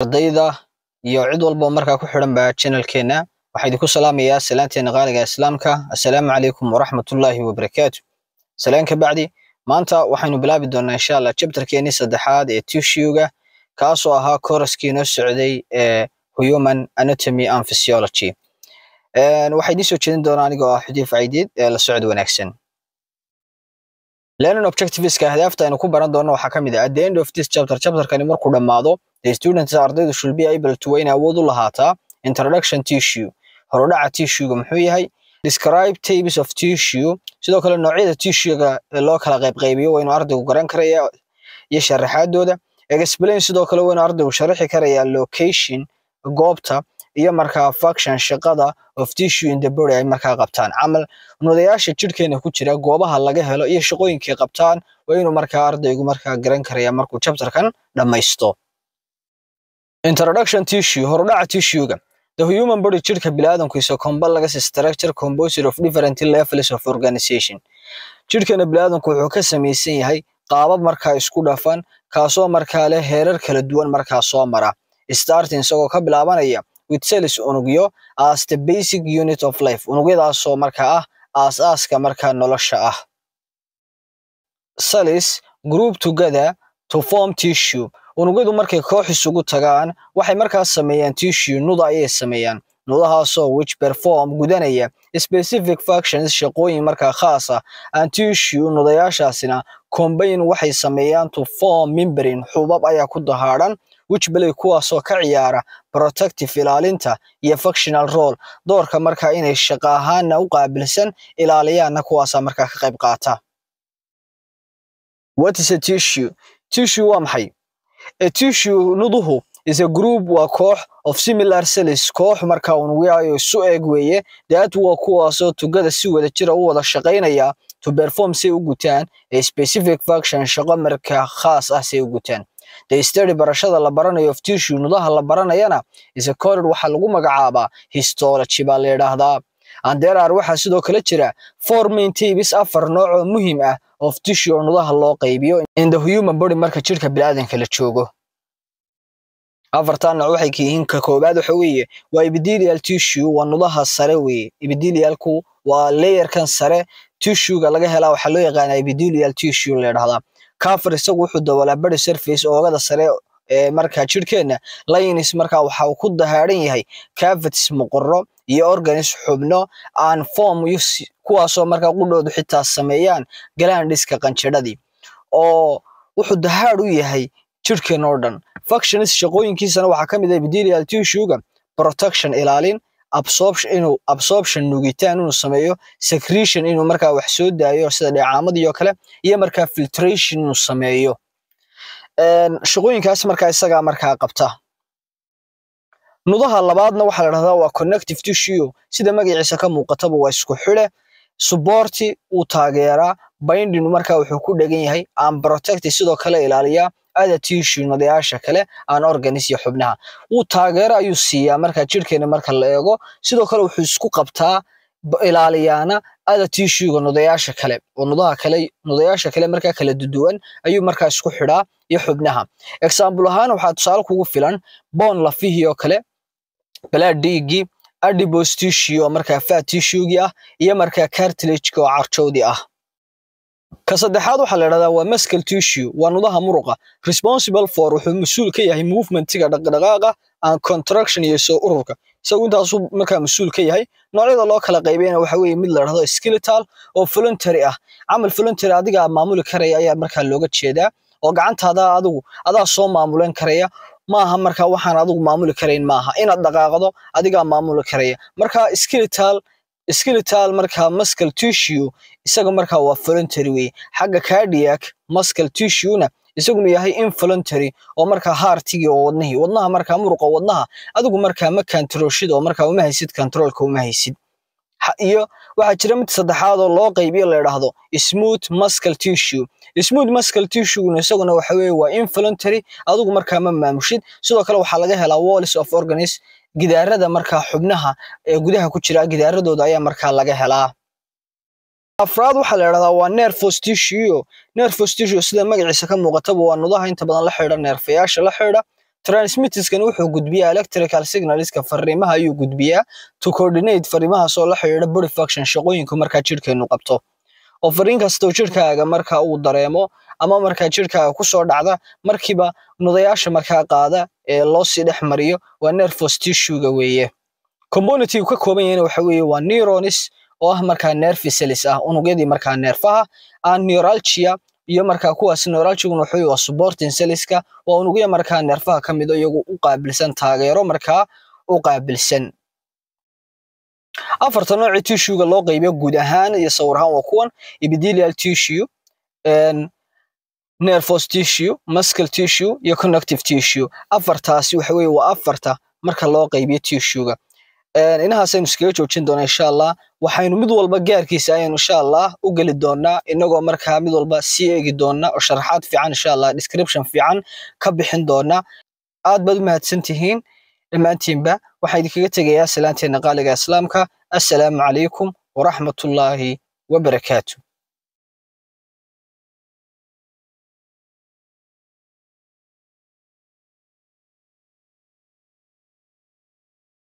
ardayda iyo cid walba markaa ku xiran ba channelkeena waxaan idinku salaamayaa salaanteena qaaliga islaamka. Assalaamu calaykum waraxmatullaahi wabarakaatuh. Salaanka bacdi maanta waxaanu bilaabi doonaa insha Allah chapterkeeni saddexaad ee tissue-ga kaasoo ahaa course-kii noo socday ee Human Anatomy and Physiology. waxay idin soo jeedin doonaa anigoo ah Xudiif Caydiid ee la socod wanaagsan. Learning objectives-ka hadafta aynu ku baran doono waxaa ka mid ah at the end of this chapter-kani markuu dhamaado the students ardaydu should be able to in awood u lahaataa introduction tissue horodhaca tissue-ga muxuu yahay, describe types of tissue sidoo kale noocyada tissue-ga loo kala qaybiyo waynu ardaygu garan karaya iyo sharaxaadooda, explain sidoo kale waynu ardaygu sharaxi karaya location goobta iyo markaa function shaqada of tissue in the body ay markaa qabtaan camal nudayaasha jirkeena ku jira goobaha laga helo iyo shaqooyinkay qabtaan waynu markaa ardaygu markaa garan karaya markuu chapter-kan dhamaysto. Introduction tissue horodhaca tissue-ga the human body jirka bini'aadamku is a complex structure composed of different levels of organization. Jirkeena bini'aadamku wuxuu ka samaysan yahay qaabab markaa isku dhafan kaasoo markaa leh heerar kala duwan markaa soo mara starting isagoo ka bilaabanaya with cells unugyo as the basic unit of life unugyadaasoo markaa ah aasaaska markaa nolosha ah. Cells group together to form tissue unugyadu markay koox isugu tagaan waxay markaa sameeyaan tissue nuda ayay sameeyaan nudahaasoo which perform gudanaya specific functions shaqooyin markaa khaas ah and tissue nudayaashaasina combine waxay sameeyaan to form membrane xubab ayaa ku dahaadhan which play kuwaasoo ka ciyaara protective ilaalinta iyo functional role doorka markaa inay shaqo ahaana u qaabilsan ilaaliyaana kuwaasaa markaa ka qayb qaata. What is a tissue? Tissue waa maxay? A tissue nuduhu is a group waa koox of similar cells koox markaa unugyayo isu eg weeye that waa kuwaasoo tugada si wada jira u wada shaqaynaya to perform say u gutaan a specific function shaqo markaa khaas ah say u gutaan. The study barashada la baranayo of tissue nudaha la baranayana is a called waxaa lagu magacaabaa histology baa la yidhaahdaa. And there are waxaa sidoo kale jira four main types afar nooc oo muhiim ah of tissue oo nudaha loo qaybiyo in the human body marka jirka bini'aadamka la joogo. afartan nooc waxay yihiin ka koobaad waxa weeye waa epithelial tissue waa nudaha sare weeye epithelialku waa layer-kan sare tissue-ga laga helaa waxaa loo yaqaanaa epithelial tissue la yidhaahdaa. Cover isagu wuxuu daboolaa body surface oogada sare ee markaa jirkeena lines markaa waxa uu ku dahaadhan yahay cavities muqoro iyo organs xubno aan form kuwaasoo markaa qudhoodu xitaa sameeyaan glandiska qanjidhadii oo wuxuu dahaadh u yahay jirkeena oo dhan. Functions shaqooyinkiisana waxaa ka mid ah epithelial tissue-ga protection ilaalin absorption nuugitaan inuu sameeyo secretion inuu markaa wax soo daayo sida dheecaamadii oo kale iyo markaa filtration inuu sameeyo shaqooyinkaas markaa isagaa markaa qabta. nudaha labaadna waxaa la dhahdaa waa connective tissue sida magaciisa ka muuqataba waa isku xidhe support uu taageeraa binding markaa wuxuu ku dhagan yahay and protect sidoo kale ilaaliya other tissue nudayaasha kale aan organs iyo xubnaha uu taageero ayuu siiyaa markaa jirkeena marka la eego sidoo kale wuxuu isku qabtaa ilaaliyaana other tissue-ga nudayaasha kale oo nudayaasha kale markaa kala duwan ayuu markaa isku xidhaa iyo xubnaha. Example ahaan waxaa tusaale kugu filan bone lafihii oo kale blood dhiigii adipose tissue oo markaa fat tissue-gii ah iyo markaa cartilage-ka oo carjowdi ah. ka saddexaad waxaa la yidhahdaa waa muscle tissue waa nudaha muruqa responsible for wuxuu mas'uul ka yahay movement-iga dhaqdhaqaaqa and contraction iyo soo ururka isagu intaasuu markaa mas'uul ka yahay. noocyada loo kala qaybeyna waxa weeye mid la yidhahdo skeletal oo voluntary ah camal voluntary adiga maamuli karaya ayaa markaa looga jeedaa oo gacantaada adaa soo maamulan karaya maaha markaa waxaan adigu maamuli karayn maaha inaad dhaqaaqdo adiga maamuli karaya markaa skeletal markaa muscle tissue isaga markaa waa voluntary way. xagga cardiac muscle tissue-na isaguna yahay involuntary oo markaa heart-igi oo wadnaha markaa muruqa wadnaha adigu markaa ma controlshid oo markaa uma haysid controlka uma haysid. iyo waxaa jira mid saddexaad oo loo qaybiyo la yidhaahdo smooth muscle tissue tissue-guna isaguna waxa weeye waa involuntary adigu markaa ma maamushid sidoo kale waxaa laga helaa walls of organs gidaarada markaa xubnaha ee gudaha ku jira gidaaradooda ayaa markaa laga helaa. afraad waxaa la yidhahdaa waa nervous tissue sida magaciisa ka muuqataba waa nudaha inta badan la xidha neerfayaasha la xidha transmitterskan wuxuu gudbiyaa electrical signalska fariimaha ayuu gudbiyaa to coordinate fariimaha soo la xiriira body function shaqooyinka marka jirkeenu qabto oo fariin kasta oo jirkaaga marka uu dareemo ama marka jirkaaga ku soo dhacda markiiba nudayaasha marka qaada ee loo sii dhex mariyo waa nervous tissue-ga weeye component uu ka kooban yahay waxa weeye waa neurons oo ah marka nerve cells ah unugyadii marka neerfaha aan neuralgia iyo marka kuwaas neuralgia wuxuu waa supporting cellska waa unugya marka neerfaha kamid iyagu u qaabilsan taageero marka u qaabilsan afarta nooc tissue-ga loo qaybiyo guud ahaan iyo sawir ahaan waa kuwan epithelial tissue nervous tissue muscle tissue iyo connective tissue afartaasi waxa weeye waa afarta marka loo qaybiyo tissue-ga inahaasaynu iskaga joojin doonaa insha Allah waxaynu mid walba gaarkiisa ayaynu insha Allah u gali doonaa inagoo markaa mid walba sii eegi doona oo sharaxaad fiican insha Allah description fiican ka bixin doona aad baad u mahadsantihiin dhammaantiinba waxaan idinkaga tegayaa salaanteena qaaliga islaamka assalaamu calaykum wa rahmatullaahi wa barakaatuh